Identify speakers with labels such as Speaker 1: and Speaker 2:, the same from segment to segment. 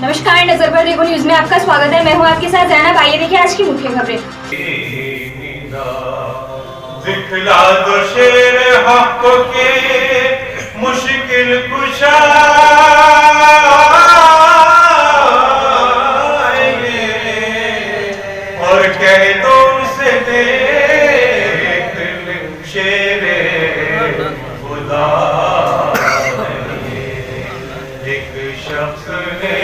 Speaker 1: नमस्कार, नजर पर देखो न्यूज में आपका स्वागत है। मैं हूं आपके साथ ज़ैनब। आइए देखिए आज की मुख्य खबरें।
Speaker 2: दिखला दो शेर हक के मुश्किल कुशा और कह दो उसे देख शेर खुदा एक शख्स ने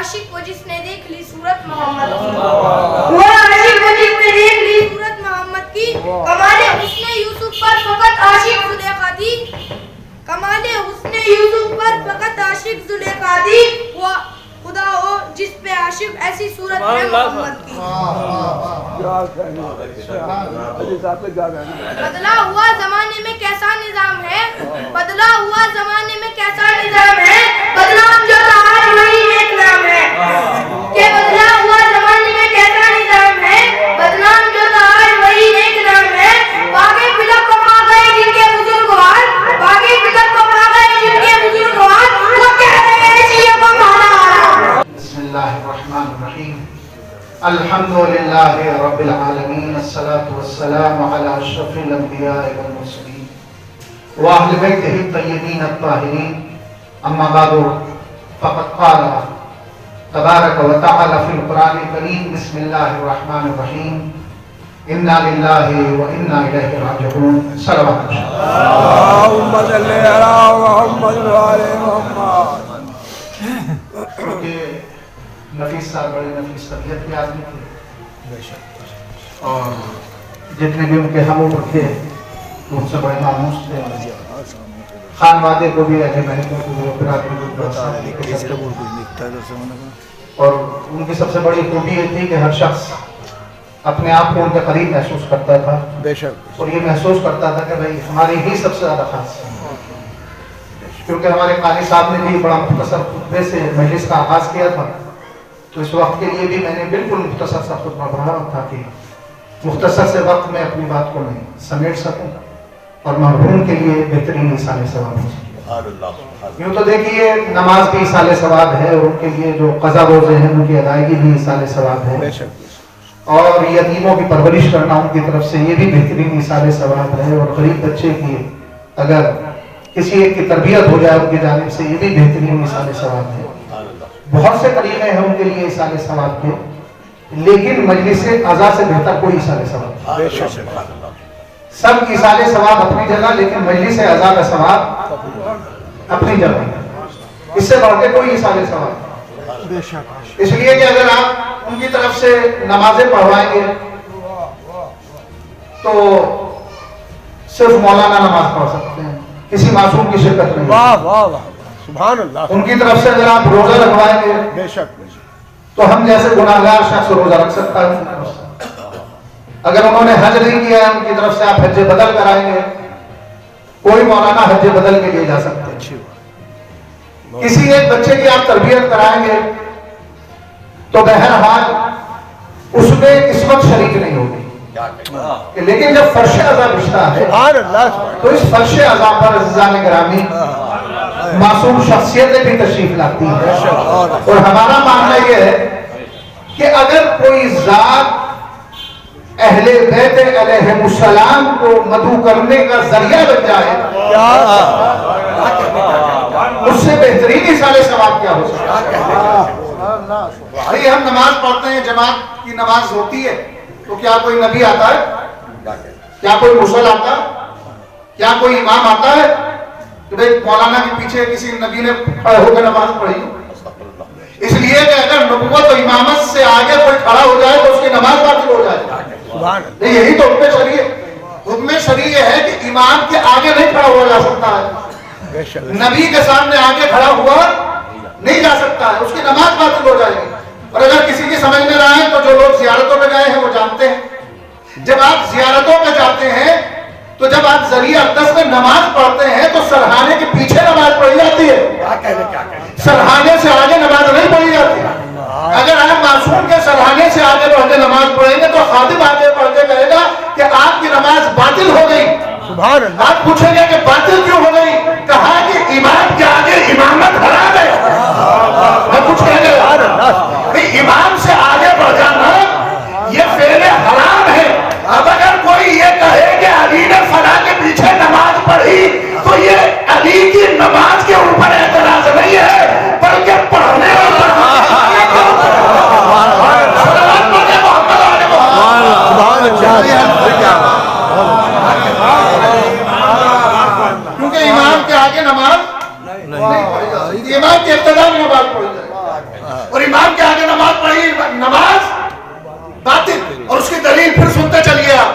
Speaker 3: आशिक को जिसने देख ली सूरत मोहम्मद की, वो आशिक को जिसने देख ली सूरत मोहम्मद की, कमाले हुस्ने यूसुफ पर फकत आशिक जुलेखा थी, कमाले हुस्ने यूसुफ पर फकत आशिक जुलेखा थी, वो खुदा हो जिस पे आशिक ऐसी सूरत में मोहम्मद की। बदला हुआ जमाने में कैसा निजाम है, बदला हुआ जमाने में कैसा निजाम है, बदनाम जो था आज वही एक नाम है, कि बदला हुआ जमाने में कैसा निजाम है, बदनाम जो था आज वही एक नाम है। बागे फिलक को पा गए जिनके बुजुर्गवार, बागे फिलक को पा गए जिनके बुजुर्गवार, वो कह रहे हैं शिया को माना आला।
Speaker 4: बिस्मिल्लाहिर्रहमानिर्रहीम, अल्हम्दुलिल्लाहि रब्बिल आलमीन, अस्सलातु वस्सलामु अला अशरफिल अंबिया'i वल मुरसलीन व अहलि बैतिहि तय्यबीन अत्ताहिरीन, अम्मा बादु फ़क़द क़ाल तबारक व तआला फ़िल क़ुरानिल करीम, बिस्मिल्लाहिर्रहमानिर्रहीम, इन्ना लिल्लाहि व इन्ना इलैहि राजिऊन। सल्लल्लाहु
Speaker 5: अल्लाहुम्मा सल्लि अला मुहम्मद व आले मुहम्मद।
Speaker 4: नफीस साहब बड़े नफीस तबीयत के आदमी थे और जितने भी उनके हम उम्र थे उनसे बड़े मामूस थे, खानवादे को भी अजय महतो को बिरादरी को और उनकी सबसे बड़ी खूबी ये थी कि हर शख्स अपने आप को उनके करीब महसूस करता था
Speaker 5: बेशक
Speaker 4: और ये महसूस करता था कि भाई हमारी ही सबसे ज़्यादा खास है। क्योंकि हमारे कारी साहब ने भी बड़ा मुख्तसर खुतबे से मजलिस का आगाज़ किया था, तो इस वक्त के लिए भी मैंने बिल्कुल मुख्तसर सा खुतबा पढ़ा ताकि मुख्तसर से वक्त में अपनी बात को मैं समेट सकूं और मरहूम के लिए बेहतरीन इसाले सवाब हो सके। यूँ तो देखिए नमाज भी इसाले सवाब है और उनके लिए जो क़ज़ा रोज़े हैं उनकी अदायगी भी इसाले सवाब है, और यतीमों की परवरिश करना उनकी तरफ से ये भी बेहतरीन इसाले सवाब है, और गरीब बच्चे की अगर किसी एक की तरबियत हो जाए उनकी जानिब से ये भी बेहतरीन इसाले सवाब है। बहुत से तरीके हैं उनके लिए इसाले सवाब के, लेकिन मजलिस अज़ा से बेहतर कोई इसाले सवाब। सब इसाले सवाब अपनी जगह, लेकिन मजलिस अज़ा का सवाब अपनी जगह, इससे बढ़ के कोई इसाले सवाब। इसलिए कि अगर आप उनकी तरफ से नमाजें पढ़वाएंगे तो सिर्फ मौलाना नमाज पढ़ सकते हैं, किसी मासूम की शिरकत नहीं।
Speaker 5: वाह वाह वाह सुभान अल्लाह।
Speaker 4: उनकी तरफ से अगर आप रोजा रखवाएंगे
Speaker 5: बेशक
Speaker 4: तो हम जैसे गुनाहगार शख्स रोजा रख सकता है उनकी तरफ से। अगर उन्होंने हज नहीं किया है उनकी तरफ से आप हज बदल कराएंगे, कोई मौलाना हज बदल के लिए जा सकते हैं। किसी एक बच्चे की आप तरबियत कराएंगे तो बहरहाल उसमें किस्मत शरीक नहीं होगी, लेकिन जब फर्श अज़ा रिश्ता है तो इस फर्श अज़ा पर अज़ीज़ान गिरामी मासूम शख्सियतें भी तशरीफ लाती है। और हमारा मानना यह है कि अगर कोई ज़ात अहले बैत अलैहिमुस्सलाम को मदू करने का जरिया बन जाए उससे बेहतरीन इसाले सवाब क्या हो सकता है। भाई हम नमाज पढ़ते हैं, जमात की नमाज होती है, तो क्या कोई नबी आता है, क्या कोई मुसल आता है, क्या कोई इमाम आता है कि भाई मौलाना के पीछे किसी नबी ने खड़े होकर नमाज पढ़ी? इसलिए कि अगर नबुव्वत और इमामत से आगे कोई खड़ा हो जाए तो उसकी नमाज बातिल हो जाए। नहीं, यही तो हुक्म शरई है। हुक्म शरई है कि इमाम के आगे नहीं खड़ा हुआ जा सकता है, नबी के सामने आगे खड़ा हुआ नहीं जा सकता है, उसकी नमाज बातिल हो जाएगी। और अगर किसी की समझ में ना आए तो जो लोग जियारतों में गए हैं वो जानते हैं, जब आप जियारतों में जाते हैं तो जब आप ज़रिया अक़दस में नमाज पढ़ते हैं तो सरहाने के पीछे नमाज पढ़ी जाती है, सरहाने से आगे नमाज नहीं पढ़ी जाती। अगर आप मासूम के सरहाने से आगे बढ़ के नमाज पढ़ेंगे तो खादिम आगे बढ़ के कहेगा कि आपकी नमाज बातिल हो गई। आप पूछेंगे कि बातिल क्यों हो गई? कहा कि इमाम के आगे इमामत हराम है। मैं कुछ कहेंगे इमाम से आगे बढ़ जाना ये फेले हराम है। अब अगर कोई ये कहे कि अली ने फला के पीछे नमाज पढ़ी तो ये अली की नमाज के ऊपर एतराज नहीं है, बल्कि पढ़ने और क्योंकि इमाम के आगे नमाज नहीं पढ़ी जाती, इमाम के इब्तिदा में नमाज पढ़ी जाए और इमाम के आगे नमाज पढ़ी नमाज बातिल। और उसकी दलील फिर सुनते चलिए आप,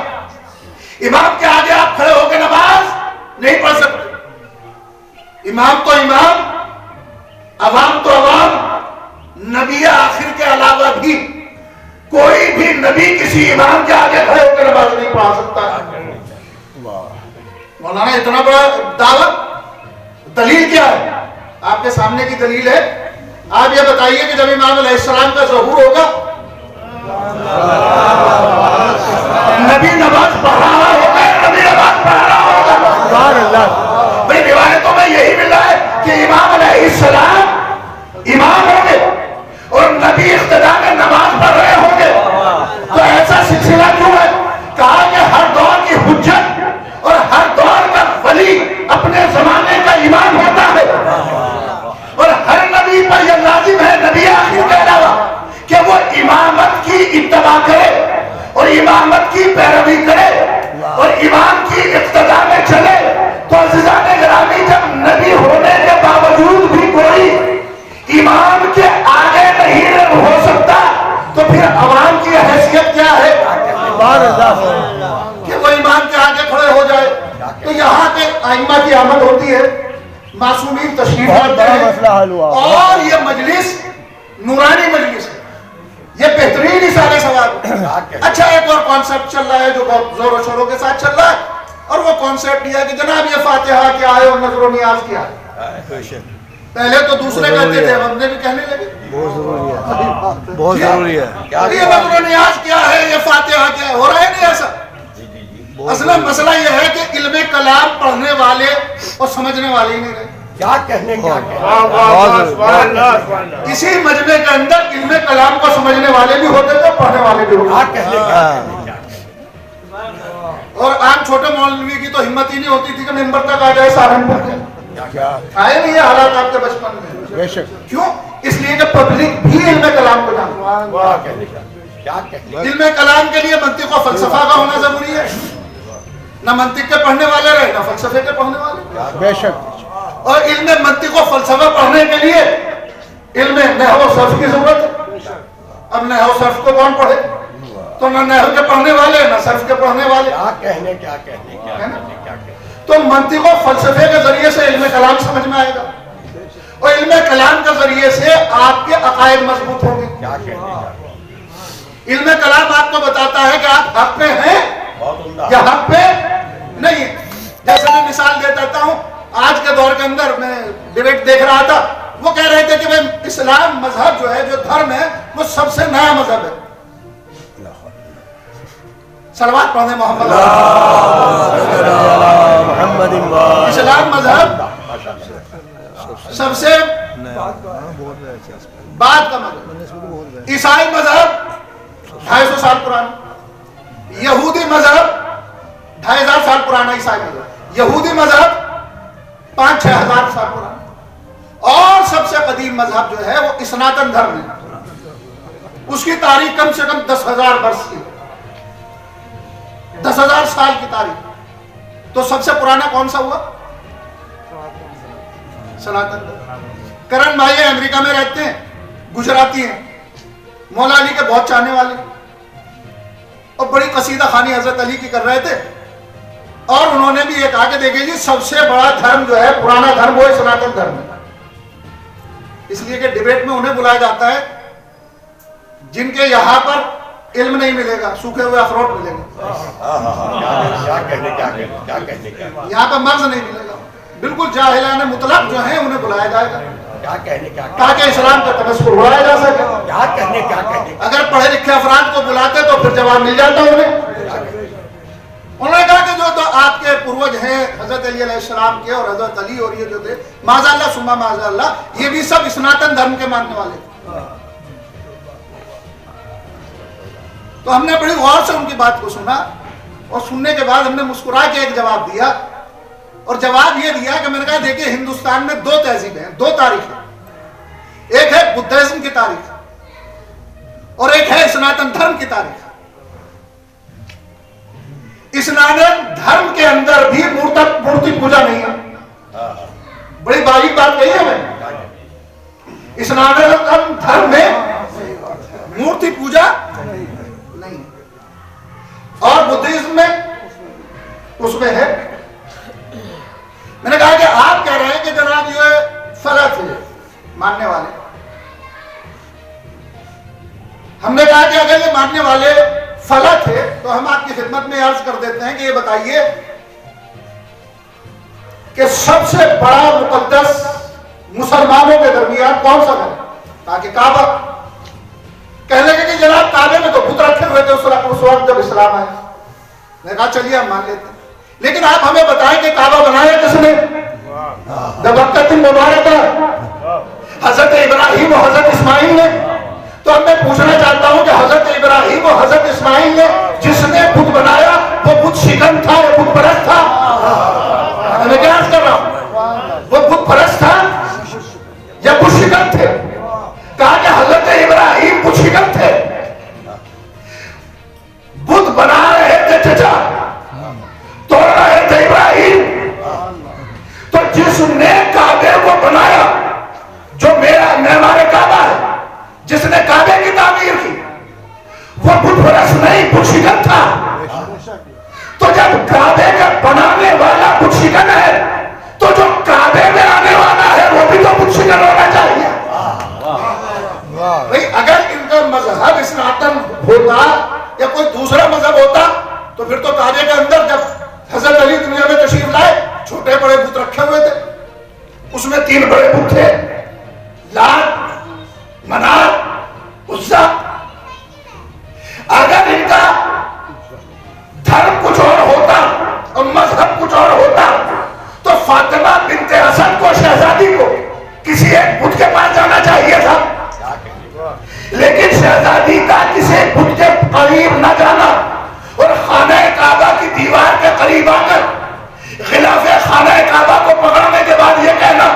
Speaker 4: इमाम के आगे आप खड़े होकर नमाज नहीं पढ़ सकते। इमाम तो इमाम, अवाम तो अवाम, नबी आखिर के अलावा भी कोई भी नबी किसी इमाम के आगे खड़े होकर नमाज नहीं पढ़ा सकता। मौलाना इतना बड़ा दावत, दलील क्या है? आपके सामने की दलील है। आप ये बताइए कि जब इमाम अलैहिस्सलाम का ज़हूर होगा नबी नमाज पढ़ रहा होगा, नबी नमाज पढ़ रहा होगा। भाई रिवायतों में यही मिल रहा है कि इमाम अलैहिस्सलाम इमाम होंगे और नबी इख्तिदा में नमाज पढ़ रहे होंगे। तो ऐसा सिलसिला क्यों है? कहा कि हर दौर की हुज्जत और हर दौर का वली अपने जमाने का इमाम होता है और हर नबी पर यह लाजिम है, नबी आखिर के अलावा, कि वो इमामत की इत्तबा करे और इमामत की पैरवी करे और इमाम की इक्तदा में चले। तो अज़ीज़ान गिरामी, जब नबी होने के बावजूद भी कोई इमाम के आगे नहीं हो सकता तो फिर अवाम की हैसियत क्या है कि वो इमाम के आगे खड़े हो जाए। तो यहाँ पे आइम्मा की आमद होती है मासूमीन तशरीफ
Speaker 5: बहुत
Speaker 4: लाते
Speaker 5: बड़ा
Speaker 4: हैं
Speaker 5: मसला हल हुआ।
Speaker 4: और ये मजलिस नूरानी मजलिस है, ये बेहतरीन इशारे सवाल। अच्छा एक और कॉन्सेप्ट चल रहा है जो बहुत जोरों शोरों के साथ चल रहा है, और वो कॉन्सेप्ट ये है कि जनाब ये फातिहा क्या है और नजर नियाज क्या है। पहले तो दूसरे कहते थे, हमने भी कहने लगे
Speaker 5: बहुत जरूरी है, बहुत जरूरी है।
Speaker 4: ये नजर नियाज क्या है, ये फातिहा क्या है, हो रहा है नहीं ऐसा। असल मसला ये है कि इल्मे कलाम पढ़ने वाले और समझने वाले ही नहीं रहे।
Speaker 6: क्या कहने क्या
Speaker 4: इसी मजमे के अंदर इल्मे कलाम को समझने वाले भी होते थे, पढ़ने वाले भी होते थे। और आम छोटे मौलवी की तो हिम्मत ही नहीं होती थी कि मिंबर तक आ जाए सहारनपुर के। आए नहीं ये हालात आपके बचपन में?
Speaker 5: बेशक।
Speaker 4: क्यों? इसलिए कि पब्लिक भी इल्मे कलाम को जानती। इल्मे कलाम के लिए मंतिक और फलसफा का होना जरूरी है। ना मंतिक के पढ़ने वाले रहे, ना फलसफे के पढ़ने वाले।
Speaker 5: बेशक।
Speaker 4: और इल्मे मंतिक और फलसफा पढ़ने के लिए इल्मे नहव सर्फ की जरूरत है। अब नहव सर्फ को कौन पढ़े? तो ना नहव के पढ़ने वाले, ना सर्फ के पढ़ने वाले।
Speaker 6: क्या कहने
Speaker 4: तो मंतिक और फलसफे के जरिए से इल्मे कलाम समझ में आएगा, और इल्मे कलाम के जरिए से आपके अकायद मजबूत होंगे। इल्मे कलाम आपको बताता है कि आप हक पे हैं या हक पे नहीं है। जैसे मैं मिसाल दे देता हूं, आज के दौर के अंदर मैं डिबेट देख रहा था, वो कह रहे थे कि भाई इस्लाम मजहब जो है, जो धर्म है, वो सबसे नया मजहब है। सलवात पढ़ने मोहम्मद। इस्लाम मजहब सबसे बाद का मजहब। ईसाई मजहब 250 साल पुराना, यहूदी मजहब 2500 साल पुराना, ईसाई मजहब। यहूदी मजहब 5-6 हजार साल पुराना, और सबसे कदीम मजहब जो है वो सनातन धर्म है। उसकी तारीख कम से कम 10,000 वर्ष की, 10,000 साल की तारीख। तो सबसे पुराना कौन सा हुआ? सनातन धर्म। करण भाई अमेरिका में रहते हैं, गुजराती हैं, मौला अली के बहुत चाहने वाले, और बड़ी कसीदा खानी हजरत अली की कर रहे थे। और उन्होंने भी ये कहा कि देखिए जी, सबसे बड़ा धर्म जो है, पुराना धर्म, वो है सनातन धर्म है। इसलिए कि डिबेट में उन्हें बुलाया जाता है जिनके यहाँ पर इल्म नहीं मिलेगा, सूखे हुए अखरोट मिलेंगे। यहाँ पर मर्ज नहीं मिलेगा, बिल्कुल जाहिलाने मुतलक जो है उन्हें बुलाया जाएगा, ताकि इस्लाम का तमस्कुर उड़ाया जा सके। अगर पढ़े लिखे अफराद को बुलाते तो फिर जवाब मिल जाता उन्हें। उन्होंने कहा कि जो तो आपके पूर्वज हैं हजरत अली अलैहिस्सलाम के और हजरत अली और ये जो थे माज़अल्लाह सुम्मा माज़अल्लाह, ये भी सब सनातन धर्म के मानने वाले थे। तो हमने बड़ी गौर से उनकी बात को सुना, और सुनने के बाद हमने मुस्कुरा के एक जवाब दिया, और जवाब ये दिया कि मैंने कहा देखिए, हिंदुस्तान में 2 तहजीबें हैं, 2 तारीखें। एक है बुद्धिज्म की तारीख और एक है सनातन धर्म की तारीख। सनातन धर्म के अंदर भी मूर्ति पूजा नहीं है। बड़ी बारीक बात कही है मैंने। सनातन धर्म में मूर्ति पूजा नहीं, और बुद्धिज्म में उसमें है। मैंने कहा कि आप कह रहे हैं कि जनाब ये फलक है मानने वाले। हमने कहा कि अगर ये मानने वाले फलक है तो हम आपकी खिदमत में अर्ज कर देते हैं कि ये बताइए कि सबसे बड़ा मुकद्दस मुसलमानों के दरमियान कौन सा घर? ताकि काबा। कहने लगे कि जनाब काबे में तो बुत रखे हुए थे उस वक्त जब इस्लाम आया। मैंने कहा चलिए हम मान लेते हैं, लेकिन आप हमें बताएं कि काबा बनाया किसने? जब वक्त मुबारक हजरत इब्राहिम और हजरत इस्माइल ने। तो अब मैं पूछना चाहता हूं कि हजरत इब्राहिम और हजरत इस्माइल ने जिसने बुत बनाया वो बुत शिकन था या बुत परस्त था? मैं क्या अर्ज कर रहा हूं, वो बुत परस्त था या बुत शिकन थे? कहा कि हजरत इब्राहिम बुत शिकन थे, बुत बना रहे थे चचा, तोड़ रहे थे इब्राहिम। तो जिसने काबे को बनाया, जो मेहमान काबा है, जिसने काबे की तामीर की, वो बुत परस्त नहीं, बुत शिकन था। तो जब काबे का बनाने वाला बुत शिकन है, तो जो काबे में आने
Speaker 7: میں 3 بڑے بت تھے، لات، منات، عزا۔ اگر ان کا دھرم کچھ اور ہوتا اور مذہب کچھ اور ہوتا تو فاطمہ بنت اسد کو، شہزادی کو، کسی ایک بت کے پاس جانا چاہیے تھا، لیکن شہزادی کا کسی بت کے قریب نہ جانا اور خانہ کعبہ کی دیوار کے قریب آ کر غلاف خانہ کعبہ کو پکڑنے کے بعد یہ کہنا،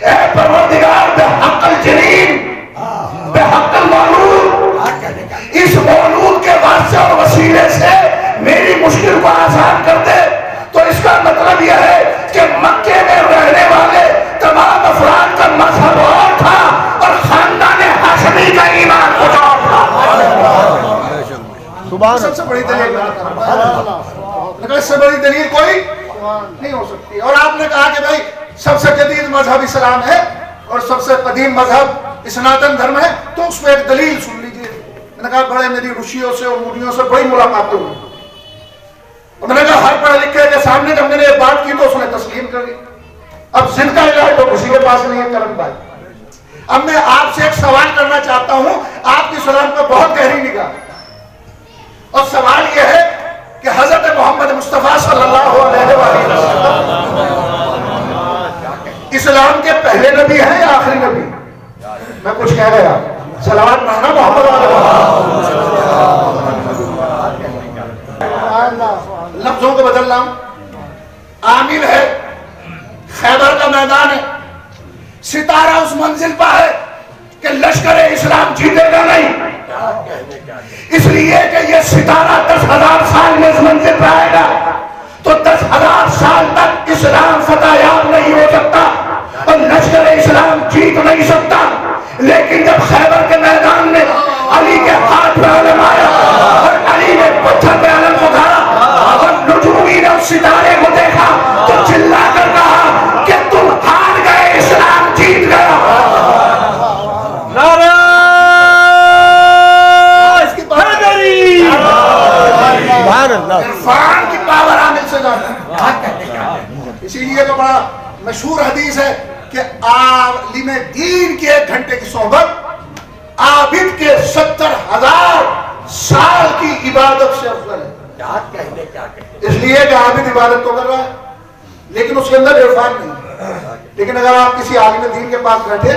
Speaker 7: اے پروردگار بحق الجنین، بحق المولود، اس مولود کے واسطے اور وسیلے سے میری مشکل کو آسان کر دے۔ تو اس کا مطلب یہ ہے کہ مکے میں رہنے والے تمام افراد کا مذہب اور تھا اور خاندان ہاشمی کا ایمان کچھ اور تھا۔
Speaker 4: سب سے بڑی دلیل اس سے بڑی دلیل کوئی نہیں ہو سکتی۔ اور آپ نے کہا کہ بھائی سب سے جدید مذہب اسلام ہے اور سب سے قدیم مذہب سناتن دھرم ہے، تو اس میں ایک دلیل سن لیجئے۔ میں نے کہا بڑے میری رشیوں سے اور مونیوں سے بڑی ملاقاتیں ہوئی، اور میں نے کہا ہر پڑھے لکھے کے سامنے جب میں نے یہ بات کی تو اس نے تسلیم کر لی۔ اب ضد کا علاج تو کسی کے پاس نہیں ہے کرم بھائی۔ اب میں آپ سے ایک سوال کرنا چاہتا ہوں، آپ کی سلام پہ بہت گہری نگاہ، اور سوال یہ ہے کہ حضرت محمد مصطفیٰ صلی اللہ علیہ وسلم اسلام کے پہلے نبی ہیں یا آخری نبی؟ میں کچھ کہہ گیا، صلوات پڑھنا محمد لفظوں کو بدل رہا ہوں۔ عامل ہے، خیبر کا میدان ہے، ستارہ اس منزل پر ہے کہ لشکر اسلام جیتے گا نہیں، اس لیے کہ یہ ستارہ 10,000 سال میں اس منزل پر آئے گا تو 10,000 سال تک اسلام فتح یاب نہیں ہو سکتا اور لشکر اسلام جیت نہیں سکتا۔ لیکن جب خیبر کے میدان میں علی کے ہاتھ پہ علم آیا اور علی نے پتھر پہ علم کو دھرا اور نجومی نے اس ستارے کو دیکھا تو چلا کر کہا کہ تم ہار گئے، اسلام جیت گیا۔ عرفان کی پاور عامل سے جاتا ہے۔ اسی لیے تو بڑا مشہور حدیث ہے کہ عالم دین کی 1 گھنٹے کی صحبت عابد کے 70,000 سال کی عبادت سے افضل ہے۔ اس لیے کہ عابد عبادت تو کر رہا ہے لیکن اس کے اندر عرفان نہیں۔ لیکن اگر آپ کسی عالم دین کے پاس بیٹھے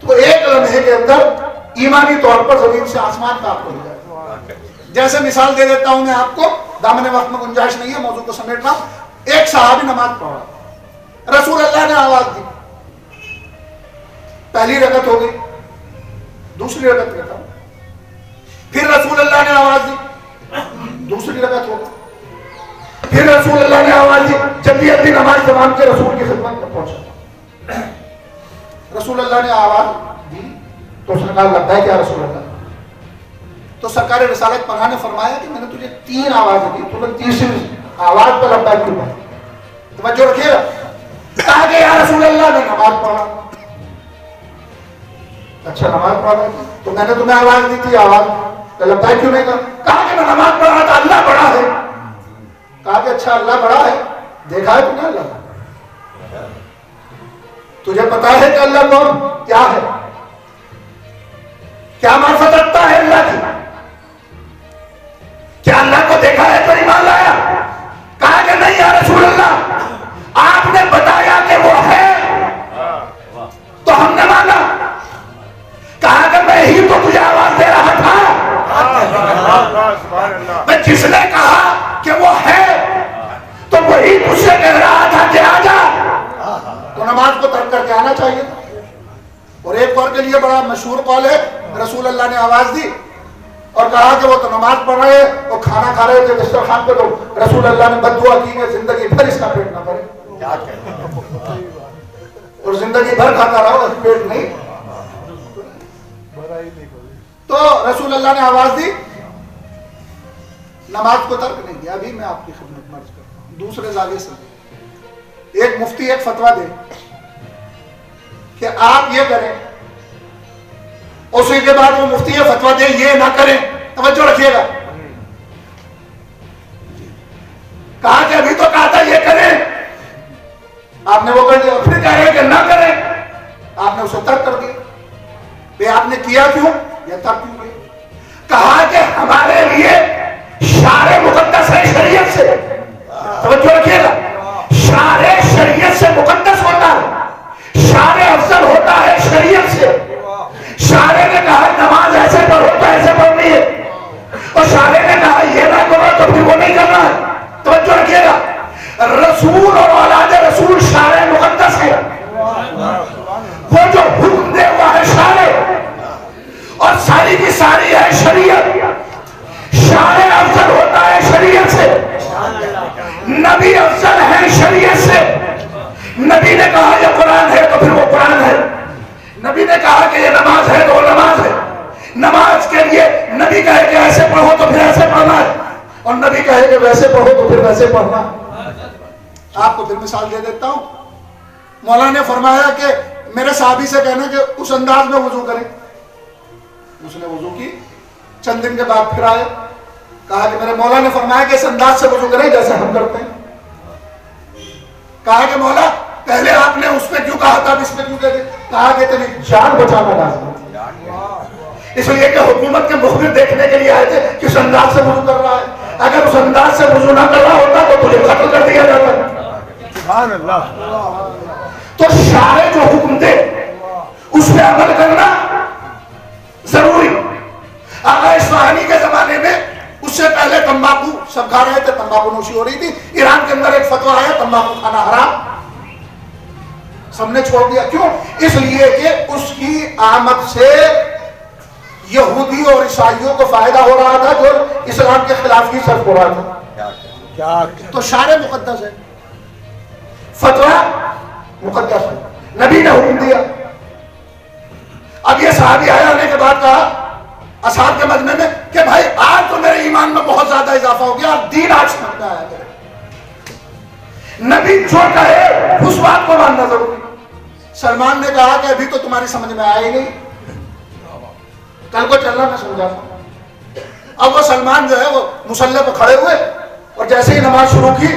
Speaker 4: تو 1 لمحے کے اندر ایمانی طور پر زمین سے آسمان کا آپ کو مل جائے۔ جیسے مثال دے دیتا ہوں میں آپ کو، دامن وقت میں گنجائش نہیں ہے، موضوع کو سمیٹ رہا ہوں۔ ایک صحابی نماز پڑھ رہا، رسول اللہ نے آواز دی، پہلی رکعت ہو گئی، دوسری رکعت کرتا ہوں، پھر رسول اللہ نے آواز دی، دوسری رکعت ہو گئی، پھر رسول اللہ نے آواز دی، جلدی جلدی نماز تمام کے رسول کی خدمت میں پہنچا۔ رسول اللہ نے آواز دی تو اس نے کہا لگتا ہے کیا رسول اللہ؟ تو سرکار رسالت پناہ نے فرمایا کہ میں نے تجھے 3 آوازیں دی، تو نے تیسری آواز پر لبیک کیوں کہا؟ توجہ رکھیے گا۔ کہا کہ یا رسول اللہ نے نماز پڑھا۔ اچھا نماز پڑھا تو میں نے تمہیں آواز دی تھی، آواز لبیک کیوں نہیں کہا؟ کہا کہ میں نماز پڑھ رہا تھا، اللہ بڑا ہے۔ کہا کہ اچھا اللہ بڑا ہے، دیکھا ہے تم نے اللہ؟ تجھے پتا ہے کہ اللہ کون کیا ہے؟ کیا معرفت رکھتا ہے اللہ کی؟ کیا اللہ کو دیکھا ہے تو ایمان لایا؟ کہا کہ نہیں یا رسول اللہ، آپ نے بتایا کہ وہ ہے تو ہم نے مانا۔ کہا کہ میں ہی تو تجھے آواز دے رہا تھا، میں جس نے کہا کہ وہ ہے تو وہی تجھ سے کہہ رہا تھا کہ آ جا، تو نماز کو ترک کر کے آنا چاہیے تھا۔ اور ایک اور کے لیے بڑا مشہور قول ہے، رسول اللہ نے آواز دی اور کہا کہ وہ تو نماز پڑھ رہے ہیں اور کھانا کھا رہے تھے دسترخوان پہ، تو رسول اللہ نے بد دعا کی کہ زندگی بھر اس کا پیٹ نہ بھرے، اور زندگی بھر کھاتا رہا پیٹ نہیں۔ تو رسول اللہ نے آواز دی، نماز کو ترک نہیں کیا۔ ابھی میں آپ کی خدمت میں عرض کرتا ہوں دوسرے زاویے سے، ایک مفتی ایک فتویٰ دے کہ آپ یہ کریں، اسی کے بعد وہ مفتی یہ فتویٰ دے یہ نہ کریں، توجہ رکھیے گا۔ کہا کہ ابھی تو کہا تھا یہ کریں، آپ نے وہ کر دیا، پھر کہہ رہے کہ نہ کریں۔
Speaker 7: سمجھیے گا, رسول اور اولاد رسول شارع مقدس ہے, وہ جو حکم دے ہوا ہے شارع, اور ساری کی ساری ہے شریعت. شارع افضل ہوتا ہے شریعت سے, نبی افضل ہے شریعت سے. نبی نے کہا یہ قرآن ہے تو پھر وہ قرآن ہے, نبی نے کہا کہ یہ نماز ہے تو وہ نماز ہے. نماز کے لیے نبی کہے کہ ایسے پڑھو تو پھر ایسے پڑھنا ہے, اور نبی کہے کہ ویسے پڑھو تو پھر ویسے پڑھنا. آپ کو پھر مثال دے دیتا ہوں. مولا نے فرمایا کہ میرے صحابی سے کہنا کہ اس انداز میں وضو کریں. اس نے وضو کی, چند دن کے بعد پھر آئے, کہا کہ میرے مولا نے فرمایا کہ اس انداز سے وضو کریں جیسے ہم کرتے ہیں. کہا کہ مولا پہلے آپ نے اس پہ کیوں کہا تھا, اس پہ کیوں کہتے. کہا کہ تیری جان بچانا لازم ہے, اس لیے کہ حکومت کے مخبر دیکھنے کے لیے آئے تھے کہ اس انداز سے وضو کر رہا ہے. اگر اس انداز سے وضو نہ کر رہا ہوتا تو تجھے قتل کر دیا جاتا.
Speaker 5: سبحان اللہ.
Speaker 7: تو شارع جو حکم دے اس پہ عمل کرنا ضروری. آقا اصفہانی کے زمانے میں اس سے پہلے تمباکو سب کھا رہے تھے, تمباکو نوشی ہو رہی تھی. ایران کے اندر ایک فتویٰ آیا تمباکو کھانا حرام, سب نے چھوڑ دیا. کیوں؟ اس لیے کہ اس کی آمد سے یہودی اور عیسائیوں کو فائدہ ہو رہا تھا جو اسلام کے خلاف ہی صرف ہو رہا تھا. تو شارع مقدس ہے, فتویٰ مقدس ہے, نبی نے حکم دیا. اب یہ صحابی آیا آنے کے بعد کہا اصحاب کے مجمع میں کہ بھائی آج تو میرے ایمان میں بہت زیادہ اضافہ ہو گیا, دین آج سمجھ میں آیا. نبی جو کہے اس بات کو ماننا ضروری. سلمان نے کہا کہ ابھی تو تمہاری سمجھ میں آیا ہی نہیں, کل کو چلنا میں سمجھا. اب وہ سلمان جو ہے وہ مصلی پہ کھڑے ہوئے, اور جیسے ہی نماز شروع کی,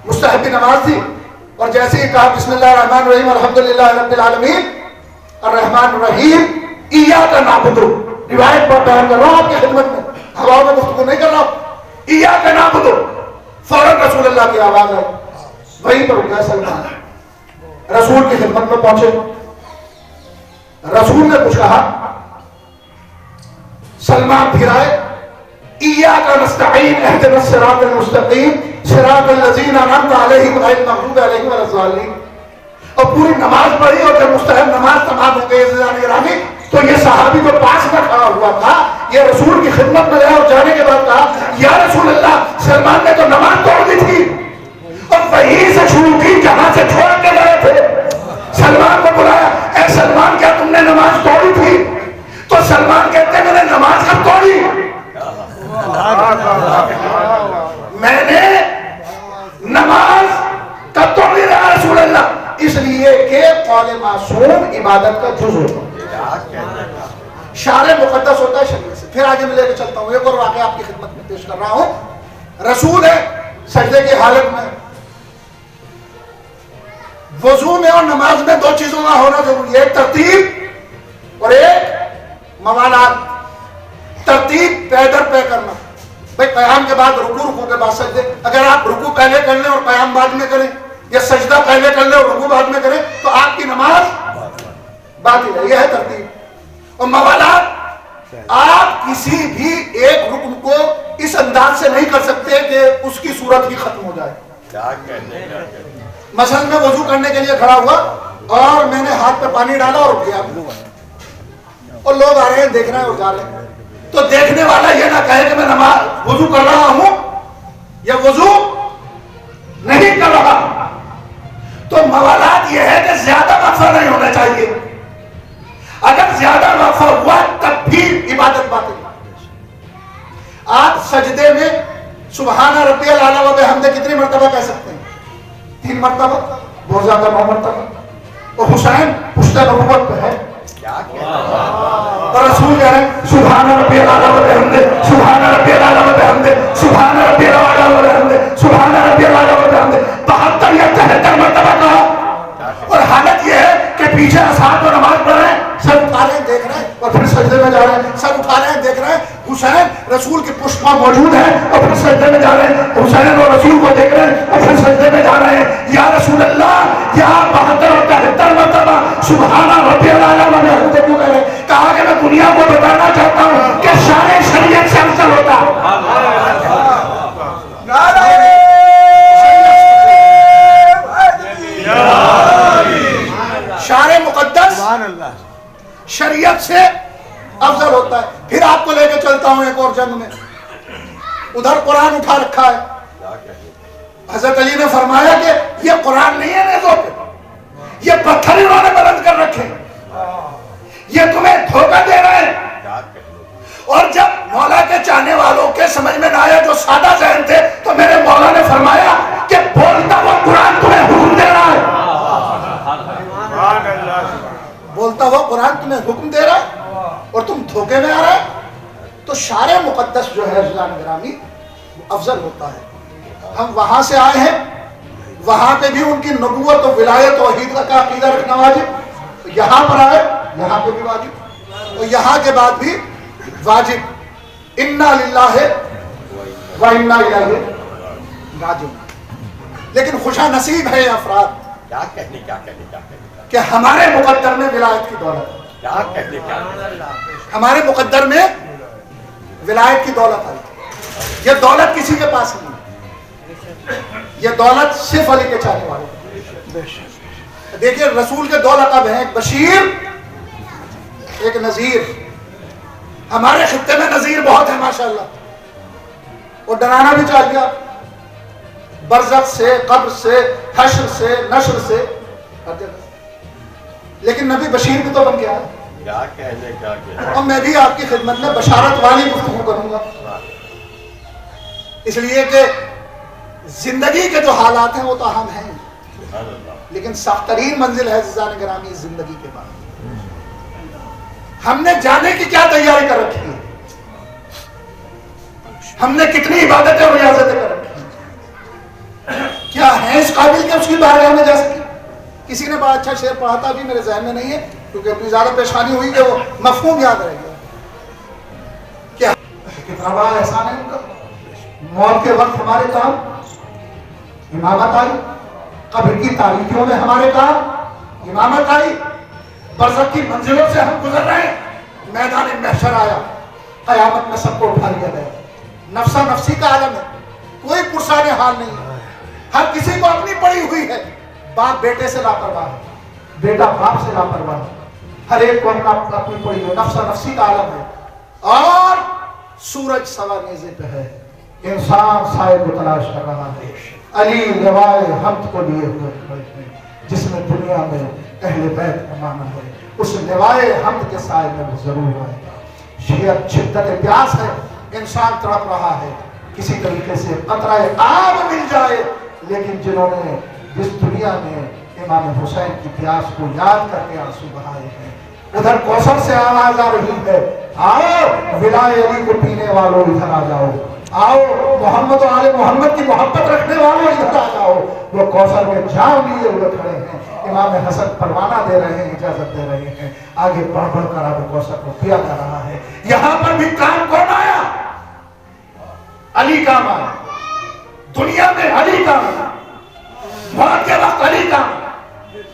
Speaker 7: مستحبی نماز تھی, اور جیسے ہی کہا بسم اللہ الرحمن الرحیم الحمدللہ رب العالمین الرحمن الرحیم ایاک نعبد, روایت پر بیان کر رہا ہوں آپ کی خدمت میں, ہواؤں میں گفتگو نہیں کر رہا ہوں. ایاک نعبد, فوراً رسول اللہ کی آواز آئی, وہیں پر رک گیا سلمان, رسول کی خدمت میں پہنچے. رسول نے کچھ کہا, سلمان پھر آئے, ایاک نستعین اہدنا الصراط المستقیم صراط الذین انعمت علیہم غیر المغضوب علیہم ولا الضالین. اور پوری نماز پڑھی, اور جب مستحب نماز تمام ہو گئی گرامی تو یہ صحابی جو پاس میں کھڑا ہوا تھا یہ رسول کی خدمت میں گیا, اور جانے کے بعد کہا یا رسول اللہ سلمان نے تو نماز توڑ دی تھی, اور وہیں سے شروع کی جہاں سے چھوڑ کے گئے تھے. سلمان کو بلایا, اے سلمان کیا تم نے نماز توڑی تھی؟ تو سلمان کہتے ہیں میں نے نماز کب توڑی, میں نے نماز کب توڑی رہا رسول اللہ. اس لیے کہ قول معصوم عبادت کا جز ہوتا ہے, شارع مقدس ہوتا ہے شریعت سے. پھر آگے میں لے کے چلتا ہوں, ایک اور واقعہ آپ کی خدمت میں پیش کر رہا ہوں. رسول ہے سجدے کی حالت میں, وضو میں اور نماز میں دو چیزوں کا ہونا ضروری ہے, ایک ترتیب اور ایک موالات. ترتیب پے در پے کرنا, بھائی قیام کے بعد رکوع, رکوع کے بعد سجدے. اگر آپ رکوع پہلے کر لیں اور قیام بعد میں کریں, یا سجدہ پہلے کر لیں اور رکوع بعد میں کریں, تو آپ کی نماز باطل ہے. یہ ہے ترتیب. اور موالات, آپ کسی بھی ایک رکن کو اس انداز سے نہیں کر سکتے کہ اس کی صورت ہی ختم ہو جائے. مثلا میں وضو کرنے کے لیے کھڑا ہوا اور میں نے ہاتھ پہ پانی ڈالا اور رک گیا, اور لوگ آ رہے ہیں, دیکھ رہے ہیں اور جا رہے ہیں. تو دیکھنے والا یہ نہ کہے کہ میں نماز وضو کر رہا ہوں یا وضو نہیں کر رہا. تو موالات یہ ہے کہ زیادہ وقفہ نہیں ہونا چاہیے. اگر زیادہ وقفہ ہوا تب بھی عبادت باطل. آپ سجدے میں سبحان ربی الاعلی و بحمدہ کتنی مرتبہ کہہ سکتے ہیں؟ 3 مرتبہ, بہت زیادہ 9 مرتبہ. اور حسین پشت نبوت پہ ہے, اور رسول کہہ رہے ہیں سبحان ربی الاعلی و بحمدہ, سبحان ربی الاعلی و بحمدہ, سبحان ربی الاعلی و بحمدہ, سبحان ربی الاعلی و بحمدہ. 72 یا 73 مرتبہ کہا. اور حالت یہ ہے کہ پیچھے اصحاب کو نماز پڑھ رہے ہیں, سر اٹھا رہے ہیں, دیکھ رہے ہیں, اور پھر سجدے میں جا رہے ہیں. سر اٹھا رہے ہیں, دیکھ رہے ہیں, حسین رسول کی پشت پر موجود ہے اور پھر سجدے میں جا رہے ہیں. حسین اور رسول کو دیکھ رہے ہیں اور پھر سجدے میں جا رہے ہیں. یا رسول اللہ, یا 72 اور 73 مرتبہ سبحان ربی الاعلی و بحمدہ کیوں کہہ رہے ہیں؟ کہا کہ میں دنیا کو بتانا چاہتا ہوں کہ شان شریعت سے افضل ہوتا. मुकद्दस
Speaker 5: सुभान अल्लाह।
Speaker 7: शरीयत से अफजल होता है। फिर आपको लेके चलता हूं एक और जंग में, उधर कुरान उठा रखा है। हजरत अली ने फरमाया कि ये कुरान नहीं है नेज़ों पे, ये पत्थर इन्होंने बुलंद कर रखे, ये तुम्हें धोखा दे रहे हैं। और जब मौला के चाहने वालों के समझ में ना आया, जो सादा जहन थे, तो मेरे मौला ने फरमाया कि बोलता हुआ कुरान तुम्हें हुक्म दे रहा है, बोलता हुआ कुरान तुम्हें हुक्म दे रहा है और तुम धोखे में आ रहे हो। तो शारे मुकद्दस जो है गिरामी अफजल होता है। हम वहां से आए हैं, वहां पे भी उनकी नबूवत और विलायत और तौहीद का अकीदा रखना वाजिब, यहाँ पर आए यहाँ पे भी वाजिब, और यहाँ के बाद भी वाजिब। इन्ना लिल्लाहि व इन्ना इलैहि राजिऊन। लेकिन खुशा नसीब है अफराद
Speaker 6: क्या कहने
Speaker 7: कि हमारे मुकद्दर में विलायत की दौलत है,
Speaker 6: क्या कहने
Speaker 7: हमारे मुकद्दर में विलायत की दौलत है। ये दौलत किसी के पास नहीं है, ये दौलत सिर्फ अली के चाहने वालों को। देखिए रसूल के दो लक़ब हैं, एक बशीर एक नजीर। हमारे खित्ते में नजीर बहुत है माशाअल्लाह, और डराना भी चाहिए, बरज़ख से, कब्र से, हश्र से, नश्र से। लेकिन नबी बशीर भी तो बन गया है।
Speaker 6: क्या कहने
Speaker 7: और मैं भी आपकी खिदमत में बशारत वाली गुफ्तगू करूंगा, इसलिए कि जिंदगी के जो हालात हैं वो तो अहम हैं, लेकिन सख्तरीन मंजिल है ज़िज़ान गिरामी जिंदगी के बाद। हमने जाने की क्या तैयारी कर रखी है, हमने कितनी इबादतें और रियाजतें कर रखी हैं, क्या है इस काबिल के उसकी बारगाह में जा सके। किसी ने बड़ा अच्छा शेर पढ़ा था, अभी मेरे ज़हन में नहीं है क्योंकि अपनी ज्यादा पेशानी हुई कि वो मफहूम याद रह गया। क्या कितना बड़ा एहसान है उनका। मौत के वक्त हमारे काम इमामत आई, कब्र की तारीकियों में हमारे काम इमामत आई, बरज़ख की मंजिलों से हम गुजर रहे हैं, मैदान महशर आया, क़यामत में सबको उठा लिया गया। नफ्सा नफ्सी का आलम है, कोई पुरसाने हाल नहीं है, हर किसी को अपनी पड़ी हुई है। बाप बेटे से लापरवाह है, बेटा बाप से लापरवाह है, हर एक को अपनी पड़ी हुई नफ्सा नफ्सी का आलम है। और सूरज सवा नेज़े पे है, इंसान साए को तलाश कर रहा है। अली लिवाए हम्द को लिए हुए खड़े हैं, जिसमें दुनिया में अहले बैत का माना है, उस लिवाए हम्द के साए में वो जरूर आए। शिद्दत शिद्दत प्यास है, इंसान तड़प रहा है, किसी तरीके से कतरा आब मिल जाए। लेकिन जिन्होंने जिस दुनिया में इमाम हुसैन की प्यास को याद करके आंसू बहाए हैं, उधर कौसर से आवाज आ रही है, आओ विलाए अली को पीने वालों इधर आ जाओ, आओ मोहम्मद और आले मोहम्मद की मोहब्बत रखने वालों इधर आ जाओ। वो कौसर में जाम लिए हुए खड़े हैं, इमाम हसन परवाना दे रहे हैं, इजाजत दे रहे हैं, आगे बढ़ बढ़ कर आगे कौसर को पिया जा रहा है। यहां पर भी काम कौन आया? अली काम आया, दुनिया में अली काम आया, मौत के वक्त अली काम,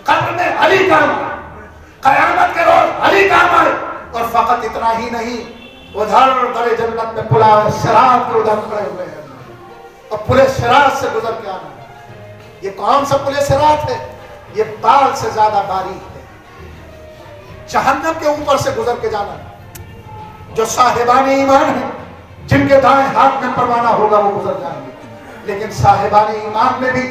Speaker 7: कब्र में अली काम, कयामत के रोज अली काम आए। और फकत इतना ही नहीं, उधर दरे जन्नत में पुला सिरात के उधर खड़े हुए हैं, और पुले सिरात से गुजर के आना। ये कौन सा पुले सिरात है? ये बाल से ज्यादा बारीक है, जहन्नम के ऊपर से गुजर के जाना। जो साहिबान ईमान है, जिनके दाएं हाथ में परवाना होगा वो गुजर जाएंगे। लेकिन साहिबान ईमान में भी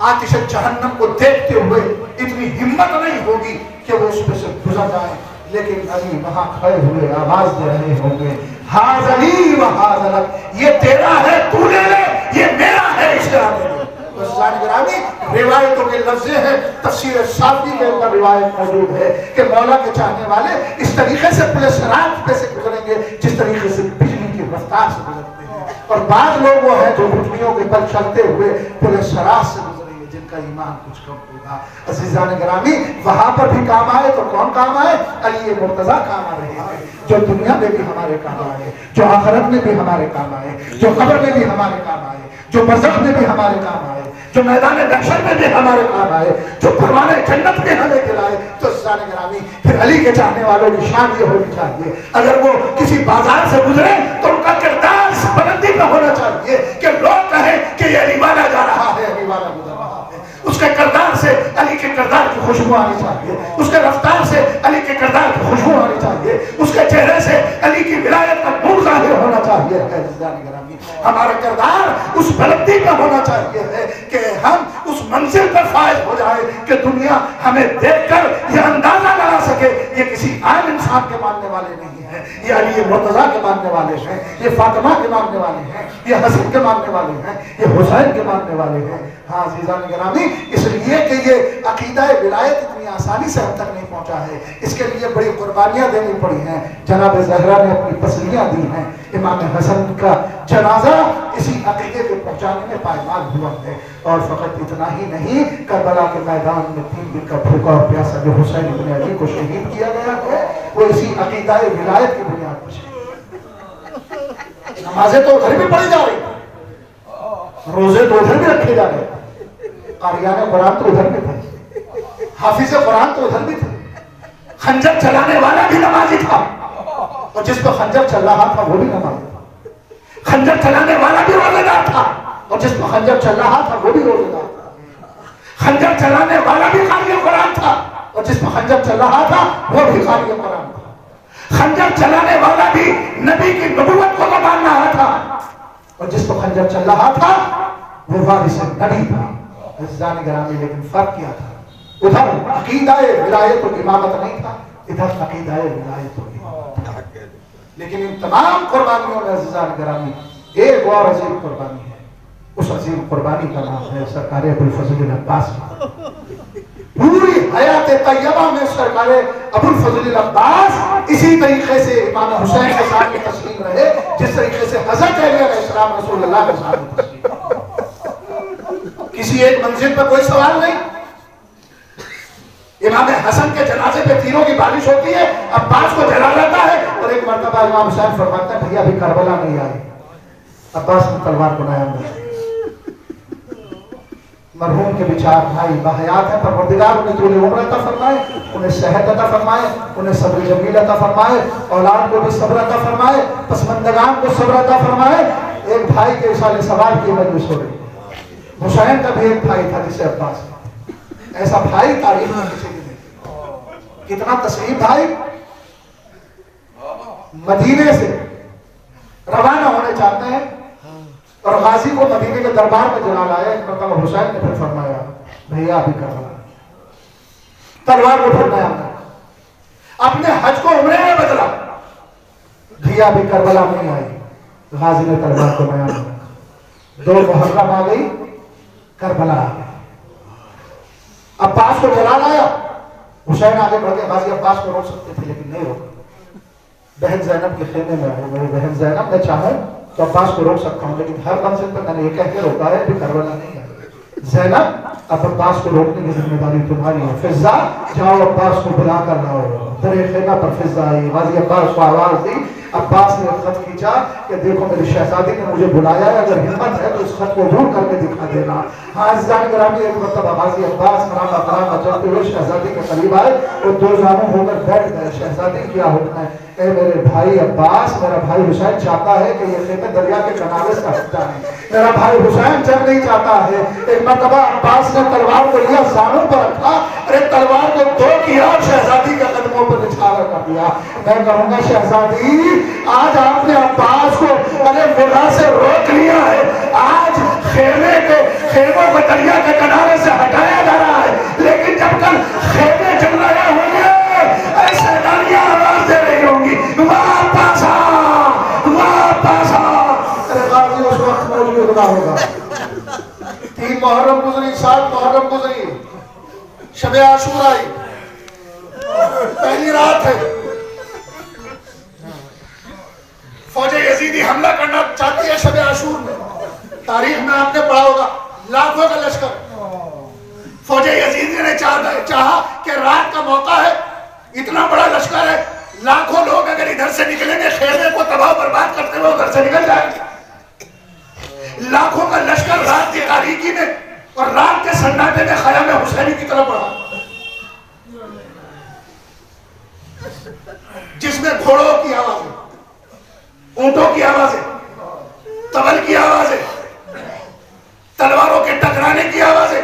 Speaker 7: आतिश जहन्नम को देखते हुए इतनी हिम्मत नहीं होगी कि वो उसमें से गुजर जाए। लेकिन अली वहां खड़े हुए आवाज दे रहे होंगे, हाज अली व हाज अलक, ये तेरा है तू ले ले, ये मेरा है इसे आने दो। रिवायतों के लफ्ज़े हैं, तफसीर साफ़ी के ऊपर रिवायत मौजूद है कि मौला के चाहने वाले इस तरीके से पुलिस रात पे से गुजरेंगे जिस तरीके से बिजली की रफ्तार से गुजरते हैं। और बाद लोग वो हैं जो घुटनियों के बल चलते हुए पुलिस रात से गुजरेंगे, जिनका ईमान कुछ कम होगा। अज़ीज़ान गिरामी, वहां पर भी काम आए तो कौन काम आए? अली मुर्तज़ा काम आ रहे हैं, जो दुनिया में भी हमारे काम आए, जो आखिरत में भी हमारे काम आए, जो कब्र में भी हमारे काम आए, जो बरज़ख में भी हमारे काम आए, जो मैदान महशर में भी हमारे काम आए, जो परवाने जन्नत में हमें दिलाए। तो अज़ीज़ान गिरामी, फिर अली के चाहने वालों की शान ये होनी चाहिए, अगर वो किसी बाजार से गुजरे तो उनका किरदार इस बुलंदी पे होना चाहिए कि लोग कहें कि ये अली वाला जा रहा है, अली वाला गुजर रहा है। उसके किरदार से علی کے کردار کی خوشبو آنی چاہیے، اس کے رفتار سے علی کے کردار کی خوشبو آنی چاہیے، اس کے چہرے سے علی کی ولایت کا نور ظاہر ہونا چاہیے۔ ہمارا کردار اس بلندی کا ہونا چاہیے کہ ہم اس منزل پر فائز ہو جائے کہ دنیا ہمیں دیکھ کر یہ اندازہ لگا سکے یہ کسی عام انسان کے ماننے والے نہیں ہیں، یہ علی مرتضیٰ کے ماننے والے ہیں، یہ فاطمہ کے ماننے والے ہیں، یہ حسن کے ماننے والے ہیں، یہ حسین کے ماننے والے ہیں۔ ہاں عزیزان گرامی، اس لیے کہ یہ عقیدہ ولایت اتنی آسانی سے ہم تک نہیں پہنچا ہے، اس کے لیے بڑی قربانیاں دینی پڑی ہیں۔ جناب زہرا نے اپنی تسلیاں دی ہیں، امام حسن کا جنازہ اسی عقیدے کو پہنچانے میں پائمال ہوا ہے۔ اور فقط اتنا ہی نہیں، کربلا کے میدان میں 3 دن کا بھوکا اور پیاسا جو حسین ابن علی کو شہید کیا گیا ہے وہ اسی عقیدہ ولایت کی بنیاد پر شہید۔ نمازیں تو ادھر بھی پڑھی جا رہی، روزے تو ادھر بھی رکھے جا رہے، قاریان قرآن تو ادھر بھی تھے، حافظ قرآن تو ادھر بھی تھے، خنجر چلانے والا بھی نمازی تھا اور جس پہ خنجر چل رہا تھا وہ بھی نمازی تھا، خنجر چلانے والا بھی روزے دار تھا اور جس پہ خنجر چل رہا تھا وہ بھی روزے دار تھا، خنجر چلانے والا بھی قاری قرآن تھا اور جس پہ خنجر چل رہا تھا وہ بھی قاری قرآن تھا، خنجر چلانے والا بھی نبی کی نبوت کو مان رہا تھا اور جس پہ خنجر چل رہا تھا وہ وارث نبی تھا۔ عزیزان گرامی، لیکن فرق کیا تھا؟ ادھر عقیدہ ولایت و امامت نہیں تھا، ادھر عقیدہ ولایت و امامت تھا۔ لیکن ان تمام قربانیوں میں عزیزان گرامی ایک اور عظیم قربانی ہے، اس عظیم قربانی کا نام ہے سرکار ابوالفضل العباس۔ پوری حیات طیبہ میں سرکار ابوالفضل العباس اسی طریقے سے امام حسین کے سامنے تسلیم رہے جس طریقے سے حضرت علی علیہ السلام رسول اللہ کے سامنے تسلیم۔ کسی ایک منزل پر کوئی سوال نہیں۔ امام حسن کے جنازے پہ تیروں کی بارش ہوتی ہے، عباس کو جلا لاتا ہے اور ایک مرتبہ امام حسین فرماتا ہے بھیا ابھی کربلا نہیں آئی، عباس نے تلوار کو نیا ملا۔ مرحوم کے بچار بھائی باحیات ہیں، پروردگار انہیں طول عمر عطا فرمائے، انہیں صحت عطا فرمائے، انہیں صبر جمیل عطا فرمائے، اولاد کو بھی صبر عطا فرمائے، پسماندگان کو صبر عطا فرمائے۔ ایک بھائی کے اصال سوال کی مجلس ہو رہی، حسین کا بھی ایک بھائی تھا جسے عباس، ایسا بھائی تاریخ میں کسی نے نہیں۔ کتنا تسلیم بھائی، مدینے سے روانہ ہونے چاہتے ہیں اور غازی کو مدینے کے دربار میں جلا لایا۔ ایک مرتبہ حسین نے پھر فرمایا بھیا ابھی کربلا، تلوار کو پھر نیا کر، اپنے حج کو عمرے میں بدلا، بھیا ابھی کربلا نہیں آئی، غازی نے تلوار کو نیا کر، 2 محرم آ گئی، کربلا آ گئی، عباس کو جلا لایا۔ حسین آگے بڑھ کے غازی عباس کو روک سکتے تھے لیکن نہیں روکا۔ بہن زینب کے خیمے میں آئے، میری بہن زینب میں چاہوں تو عباس کو روک سکتا ہوں لیکن ہر منزل پر میں نے یہ کہہ کے روکا ہے کہ کربلا نہیں ہے۔ زینب اب عباس کو روکنے کی ذمہ داری تمہاری ہے، فضا جاؤ عباس کو بلا کر لاؤ۔ در خیمہ پر فضا آئی، غازی عباس کو آواز دی، عباس نے خط کھینچا کہ دیکھو میری شہزادی نے مجھے بلایا ہے، اگر ہمت ہے تو اس خط کو دور کر کے دکھا دینا۔ ہاں عزیزان گرامی، ایک مرتبہ غازی عباس کرامہ چلتے ہوئے شہزادی کے قریب آئے اور 2 زانوں ہو کر بیٹھ گئے۔ شہزادی کیا حکم ہے؟ اے میرے بھائی عباس، میرا بھائی حسین چاہتا ہے کہ یہ خیمے دریا کے کنارے سے ہٹ جائیں، میرا بھائی حسین جنگ نہیں چاہتا ہے۔ ایک مرتبہ عباس نے تلوار کو لیا، زانوں پر رکھا اور ایک تلوار کو 2 کیا اور شہزادی کے قدموں پر نچھاور کر دیا۔ میں کہوں گا شہزادی آج آپ نے عباس کو وغیرہ سے روک لیا ہے، آج خیموں کو دریا کے کنارے سے ہٹایا جا رہا ہے، لیکن جب کل خیمے جل رہے ہوں گے ایسے داریاں آواز دے رہی ہوں گی واپس آ، واپس آ۔ ارے غازی اس وقت موجود نہ ہوگا۔ 3 محرم گزری، 7 محرم گزری، شب عاشور آئی، پہلی رات ہے، فوج یزیدی حملہ کرنا چاہتی ہے شب عاشور میں۔ تاریخ میں آپ نے پڑھا ہوگا لاکھوں کا لشکر، فوج یزیدی نے چاہا کہ رات کا موقع ہے، اتنا بڑا لشکر ہے، لاکھوں لوگ اگر ادھر سے نکلیں گے خیمے کو تباہ برباد کرتے ہوئے ادھر سے نکل جائیں گے۔ لاکھوں کا لشکر رات کی تاریکی میں اور رات کے سناٹے میں خیام حسینی کی طرف بڑھا، جس میں گھوڑوں کی آوازیں، اونٹوں کی آوازیں، تبل کی آوازیں، تلواروں کے ٹکرانے کی آوازیں،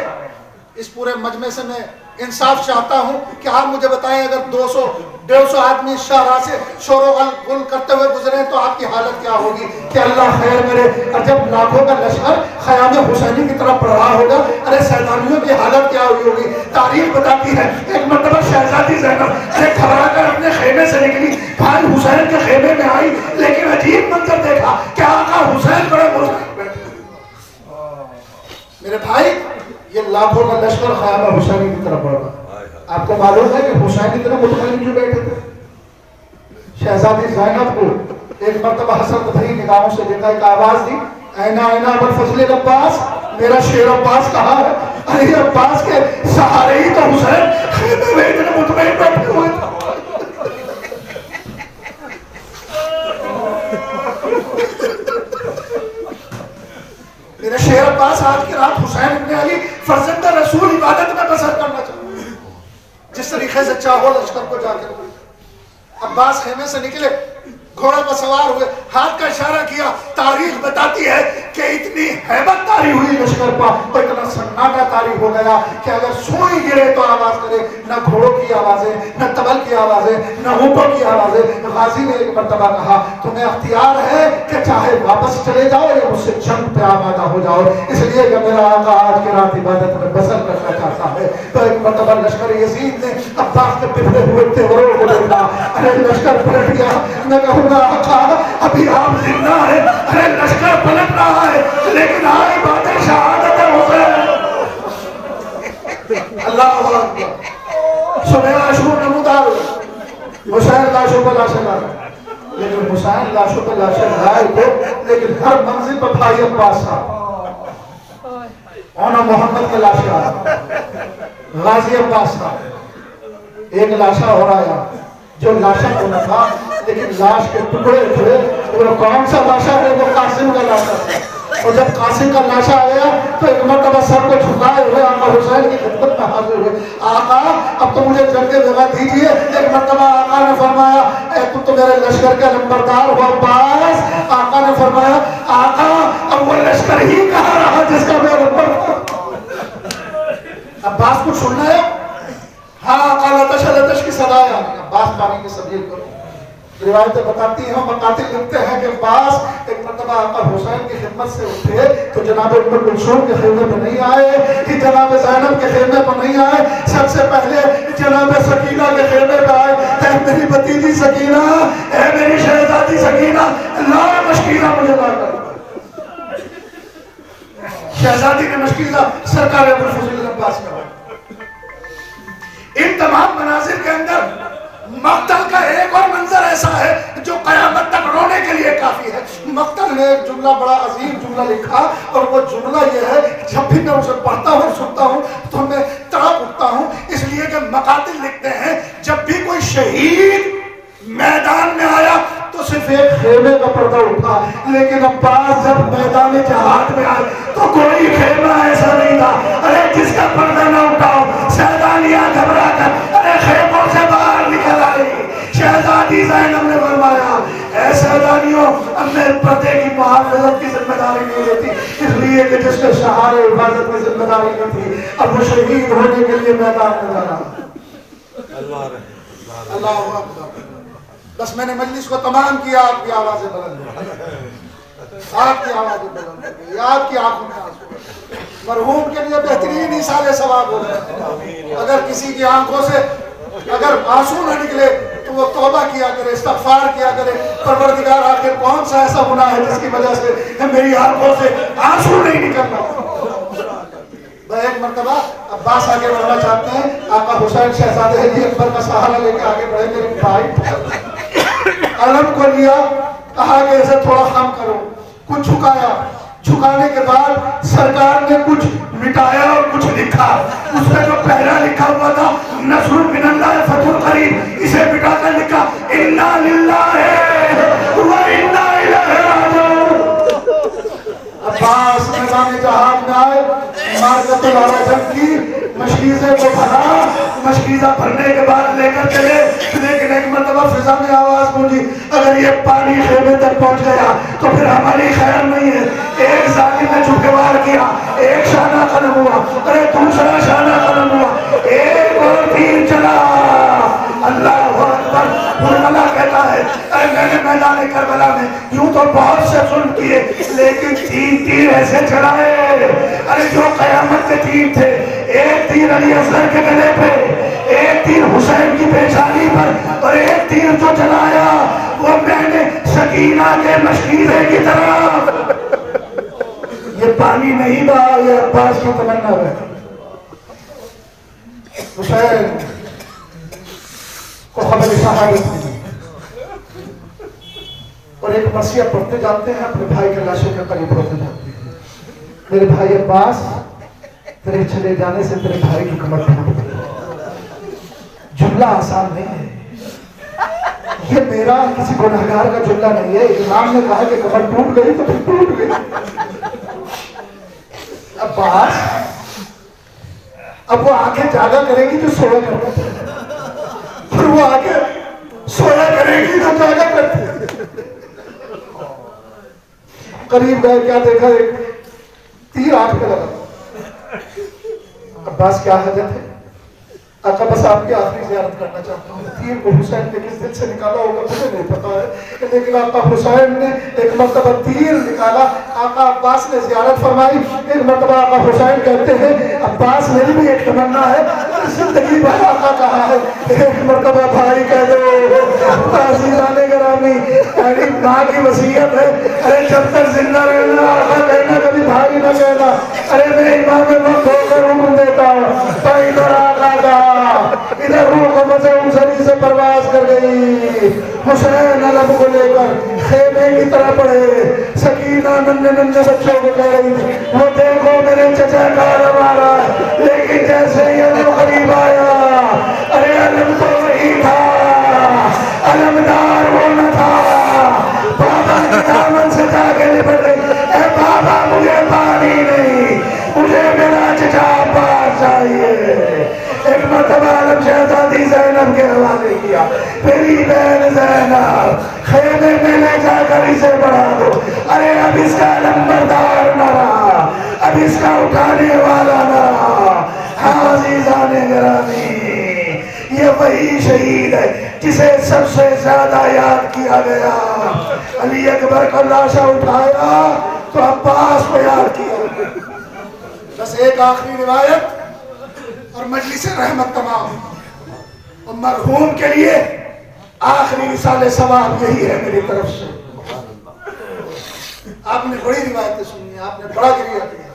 Speaker 7: اس پورے
Speaker 4: पूरे मजमे से मैं इंसाफ चाहता हूँ कि आप मुझे बताएं, अगर 200-150 आदमी शाहरा से शोरो गुल करते हुए गुजरे तो आपकी हालत क्या होगी? कि अल्लाह खैर करे। और जब लाखों का लश्कर ख़याम हुसैनी की तरफ बढ़ रहा होगा, अरे सैलानियों की हालत क्या हुई होगी? तारीख बताती है एक मरतबा शहजादी ज़ैनब अरे घबरा कर अपने खेमे से निकली, भाई हुसैन के खेमे में आई, लेकिन अजीब मंजर देखा कि आका हुसैन बड़े मेरे भाई ये लाखों का लश्कर ख़याम हुसैनी की तरफ बढ़ रहा। आपको मालूम है कि हुसैन इतने मुतमईन क्यों बैठे थे? शहजादी ज़ैनब को एक मरतबा हसरत भरी निगाहों से देखा, एक आवाज दी, ऐना ऐना अबुल फजल अब्बास, मेरा शेर अब्बास कहाँ है? अरे अब्बास के सहारे ही तो हुसैन खेमे में इतने मुतमईन बैठे हुए थे। मेरे शेर अब्बास आज की रात हुसैन इब्ने अली फर्जंद रसूल इबादत में बसर करना चाहते, जिस तरीके से चाहो लश्कर को जाकर। अब्बास खेमे से निकले, घोड़े पर सवार हुए, हाथ का इशारा किया। तारीख बताती है कि इतनी हैबत तारी हुई लश्कर पर, और इतना सन्नाटा तारी हो गया कि अगर सुई गिरे तो आवाज करे, न घोड़ों की आवाजें, न तबल की आवाजें, न ऊँटों की आवाजें। गाजी ने एक मरतबा कहा, तुम्हें अख्तियार है कि चाहे वापस चले जाओ या मुझसे जंग पे आमादा हो जाओ, इसलिए कि मेरा आका आज की रात इबादत में बसर करना चाहता है। तो एक मरतबा लश्कर यजीद ने अब्बास के बिखरे हुए तेवरों को देखा, अरे लश्कर पलट गया। मैं कहूँगा आका अभी आप जिंदा है, अरे लश्कर पलट रहा है, लेकिन आई बातें शहादत हुसैन। अल्लाह सुबह आशूर नमूदार हुसैन लाशों पर लाशें ला, लेकिन हुसैन लाशों पर लाशें लाए तो, लेकिन हर मंजिल पर भाई अब्बास और मोहम्मद के लाशें आया, गाजी अब्बास था। एक लाशा हो रहा जो लाशा होना था, लेकिन लाश के टुकड़े थे। वो कौन सा लाशा है? वो कासिम का लाशा था। और जब कासिम का लाशा आया तो एक मरतबा सर को झुकाए हुए आका हुसैन की खिदमत में हाजिर हुए। आका अब तो मुझे जंग जगह दीजिए। एक मरतबा आका ने फरमाया, तुम तो मेरे लश्कर के नंबरदार हो अब्बास। आका ने फरमाया, आका अब वो लश्कर ही कहाँ रहा जिसका मैं नंबर। अब्बास को सुनना है, हाँ लतश की सदा है। अब्बास पानी की सबील करो। रिवायतें बताती हैं, मकातिल लिखते हैं कि अब्बास एक मरतबा आका हुसैन की खिदमत से उठे तो जनाब उम्मे कुलसूम के खेमे पर नहीं आए, कि जनाब ज़ैनब के खेमे पर नहीं आए, सबसे पहले जनाब सकीना के खेमे पर आए। ऐ मेरी भतीजी सकीना, ऐ मेरी शहजादी सकीना, ला मशकीना मुझे ला कर। शहजादी ने मशकीना सरकार अबुल फजल अब्बास में। इन तमाम मनाजिर के अंदर मक्तल का एक और मंजर ऐसा है जो कयामत तक रोने के लिए काफी है। मक्तल ने एक जुमला, बड़ा अजीम जुमला लिखा, और वो जुमला ये है, जब भी मैं उसे पढ़ता हूँ सुनता हूँ तो मैं तड़प उठता हूँ, इसलिए कि मकातिल लिखते हैं जब भी कोई शहीद मैदान में आया तो सिर्फ एक खेमे का पर्दा उठा, लेकिन अब्बास जब मैदान जहाद में आए तो कोई खेमा ऐसा नहीं था अरे जिसका पर्दा ना उठाओ। सैलानियां घबरा कर अरे खेमों से बाहर निकल आई। शहजादी ज़ैनब ने फरमाया, ऐ सैलानियों, अब मेरे पर्दे की मुहाफ़िज़त की जिम्मेदारी नहीं लेती, इसलिए कि जिसके सहारे हिफाजत में जिम्मेदारी नहीं थी, अब वो शहीद होने के लिए मैदान में जाना। अल्लाह बस मैंने मजलिस को तमाम किया, आपकी आवाजें बुलंद, आपकी आवाजें बुलंद, आपकी आंखों में आंसू। मरहूम के लिए बेहतरीन इसाले सवाब हो रहे। अगर किसी की आंखों से अगर आंसू न निकले तो वो तौबा किया करे, इस्तग़फ़ार किया करे। परवरदिगार आखिर कौन सा ऐसा गुनाह है जिसकी वजह से मेरी आंखों से आंसू नहीं निकल रहा। एक मरतबा अब्बास आगे बढ़ना चाहते हैं, आका हुसैन शहजादे अली अकबर का सहारा लेके आगे बढ़े। मेरे भाई कलम को लिया, कहा कि इसे थोड़ा कम करो, कुछ झुकाया, झुकाने के बाद सरकार ने कुछ मिटाया और कुछ लिखा। उसमें जो पहला लिखा हुआ था नस्रुम मिनल्लाह फतहुल करीब, इसे मिटाकर लिखा इन्ना लिल्लाहि व इन्ना इलैहि राजिऊन। अब्बास मैदान जहाद में आए, मार्कतुल अरजम की मशकीज़े को भरा, मशकीज़ा भरने के बाद लेकर चले, लेकिन एक मरतबा फिजा में आवाज गूंजी, अगर ये पानी खेमे तक पहुंच गया तो फिर हमारी खैर नहीं है।
Speaker 7: ایک ظالم نے چھپ کے وار کیا، ایک شانہ قلم ہوا، ارے دوسرا شانہ قلم ہوا، ایک اور تیر چلا، اللہ اکبر۔ حرملہ کہتا ہے ارے میں نے میدان کربلا میں یوں تو بہت سے ظلم کیے لیکن تین تیر ایسے چلائے، ارے جو قیامت کے تیر تھے، ایک تیر علی اصغر کے گلے پہ، ایک تیر حسین کی پیشانی پر، اور ایک تیر جو چلایا وہ میں نے سکینہ کے مشکیزے کی طرف۔ یہ پانی نہیں بہا، یہ عباس کی تمنا ہے۔ حسین کو خبر شہادت ملی اور ایک مرثیہ پڑھتے جاتے ہیں، اپنے بھائی کے لاشے کے قریب ہوتے جاتے ہیں، میرے بھائی عباس تیرے چلے جانے سے تیرے بھائی کی کمر ٹوٹ گئی۔ جملہ آسان نہیں ہے، یہ میرا کسی گناہگار کا جملہ نہیں ہے، امام نے کہا کہ کمر ٹوٹ گئی تو پھر ٹوٹ گئی۔ عباس اب وہ آنکھیں جاگا کرے گی تو سویا کرتا تھا، پھر وہ آگے سویا کرے گی تو جاگا کرتے۔ قریب گئے، کیا دیکھا؟ ایک تیر آنکھ پہ لگا۔ عباس کیا حاجت ہے؟ آقا بس آپ کی آخری زیارت کرنا چاہتا ہوں۔ تیر کو حسین نے کس دل سے نکالا ہوگا مجھے نہیں پتا ہے، لیکن آقا حسین نے ایک مرتبہ تیر نکالا، آقا عباس نے زیارت فرمائی۔ ایک مرتبہ آقا حسین کہتے ہیں عباس میری بھی ایک تمنا ہے، زندگی بھر آقا کہا ہے ایک مرتبہ بھائی کہہ دو۔ عزیزان گرامی، میری ماں کی وصیت ہے، ارے جب تک زندہ رہنا آقا کہنا کبھی بھائی نہ کہنا۔ ارے میں امام وقت ہو کر حکم دیتا ہوں، تو ادھر آقا کا ادھر روح و مزے انسانی سے پرواز کر گئی۔ حسین علم کو لے کر خیمے کی طرح پڑے، سکینہ ننھے ننھے بچوں کو کہہ رہی تھی وہ دیکھو میرے چچا کا علم آ رہا ہے، لیکن جیسے ہی علم قریب آیا، ارے علم تو وہی تھا، علمدار وہ نہ تھا۔ بابا کی دامن سے جا کے لپٹ گئی، اے بابا مجھے پانی نہیں، مجھے میرا چچا عباس چاہیے۔ ایک مرتبہ عالم شہزادی زینب کے حوالے کیا، میری بہن زینب خیمے میں لے جا کر اسے بڑھا دو، ارے اب اس کا علمبردار نہ رہا، اب اس کا اٹھانے والا نہ رہا۔ ہاں عزیزان گرامی، یہ وہی شہید ہے جسے سب سے زیادہ یاد کیا گیا۔ علی اکبر کا لاشا اٹھایا تو عباس کو یاد کیا۔ بس ایک آخری روایت اور مجلس رحمت تمام، اور مرحوم کے لیے آخری رسالہ ثواب یہی ہے میری طرف سے۔ آپ نے بڑی روایتیں سنی ہیں، آپ نے بڑا گریہ کیا،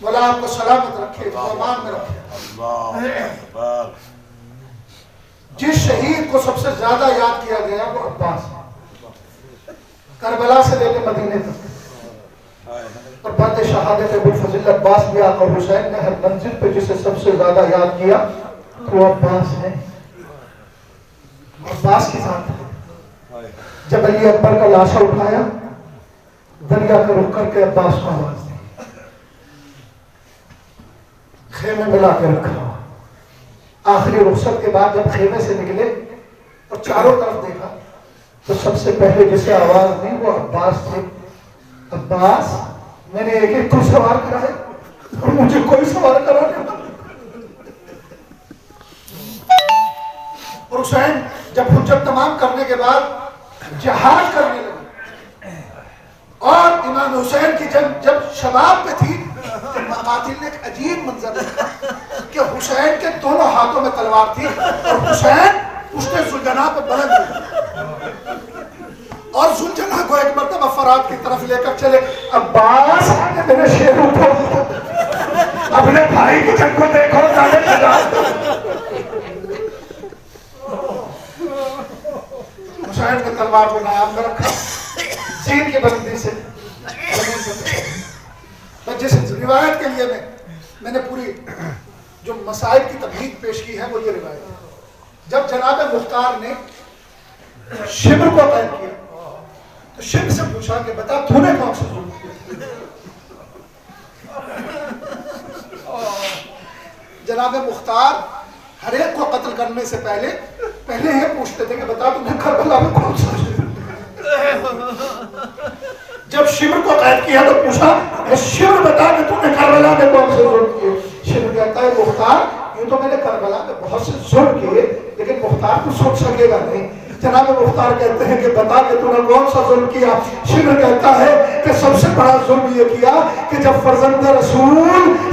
Speaker 7: مولا آپ کو سلامت رکھے، امان میں رکھے۔ جس شہید کو سب سے زیادہ یاد کیا گیا وہ عباس ہے، کربلا سے لے کے مدینے تک، اور بعد شہادت ابو الفضل عباس بھی آقا حسین نے ہر منزل پہ جسے سب سے زیادہ یاد کیا وہ عباس ہے۔ عباس کی ذات ہے۔ جب علی اکبر کا لاشا اٹھایا، دریا کا رخ کر کے عباس کو آواز دی، خیمے میں لا کے رکھا۔ آخری رخصت کے بعد جب خیمے سے نکلے اور چاروں طرف دیکھا تو سب سے پہلے جسے آواز دی وہ عباس تھے۔ عباس میں نے ایک ایک کو سوار کرا ہے اور مجھے کوئی سوار کرا نہیں۔ اور حسین جب حجت تمام کرنے کے بعد جہاد کرنے لگے، اور امام حسین کی جنگ جب شباب پہ تھی تو قاتل نے ایک عجیب منظر دیکھا کہ حسین کے دونوں ہاتھوں میں تلوار تھی اور حسین پشت ذوالجناح پہ بلند ہوئی، اور ذوالجناح کو ایک مرتبہ فرات کی طرف لے کر چلے۔ عباس میرے شیر اٹھو، اپنے بھائی کی جنگ کو دیکھو، تانے لگا۔ حسین نے تلوار کو نایاب میں رکھا، زین کی بلندی سے جس روایت کے لیے میں نے پوری جو مسائل کی تبلیغ پیش کی ہے وہ یہ روایت ہے۔ جب جناب مختار نے شبر کو قید کیا تو شبر سے پوچھا کہ بتا تو نے کون سے ظلم کیا؟ جناب مختار ہر ایک کو قتل کرنے سے پہلے یہ پوچھتے تھے کہ بتا تم نے کربلا میں کون سا ظلم کیا؟ جب شبر کو قید کیا تو پوچھا شبر بتا کہ تو نے کربلا میں کون سے ظلم کیے؟ شبر کہتا ہے مختار یہ تو میں نے کربلا میں بہت سے ظلم کیے لیکن مختار تو سوچ سکے گا نہیں. جناب مختار کہتے ہیں کہ بتا کہ تو نے کون سا ظلم کیا؟ شبر کہتا ہے کہ سب سے بڑا ظلم یہ کیا کہ جب فرزند رسول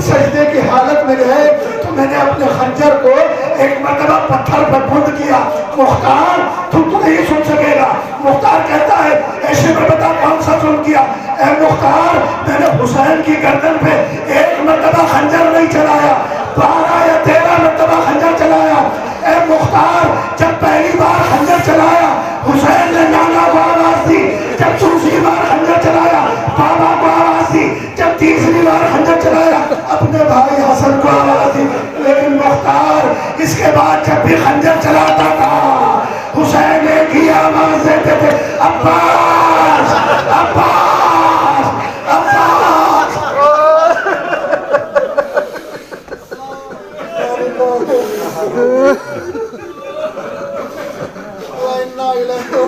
Speaker 7: سجدے کی حالت میں گئے تو میں نے اپنے خنجر کو ایک مرتبہ پتھر پر بند کیا. مختار تو نہیں سن سکے گا. مختار کہتا ہے اے شبر بتا کون سا ظلم کیا؟ اے مختار میں نے حسین کی گردن پہ ایک مرتبہ خنجر نہیں چلایا, 12 یا 13 مرتبہ خنجر چلایا. اے مختار جب پہلی بار خنجر چلایا حسین نے نانا کو آواز دی, جب دوسری بار خنجر چلایا بابا کو آواز دی, جب تیسری بار خنجر چلایا اپنے بھائی حسن کو آواز دی. لیکن مختار اس کے بعد جب بھی خنجر چلاتا تھا حسین ایک ہی آواز دیتے تھے, عباس عباس عباس.
Speaker 4: وَإِنَّا إِلَيْهِ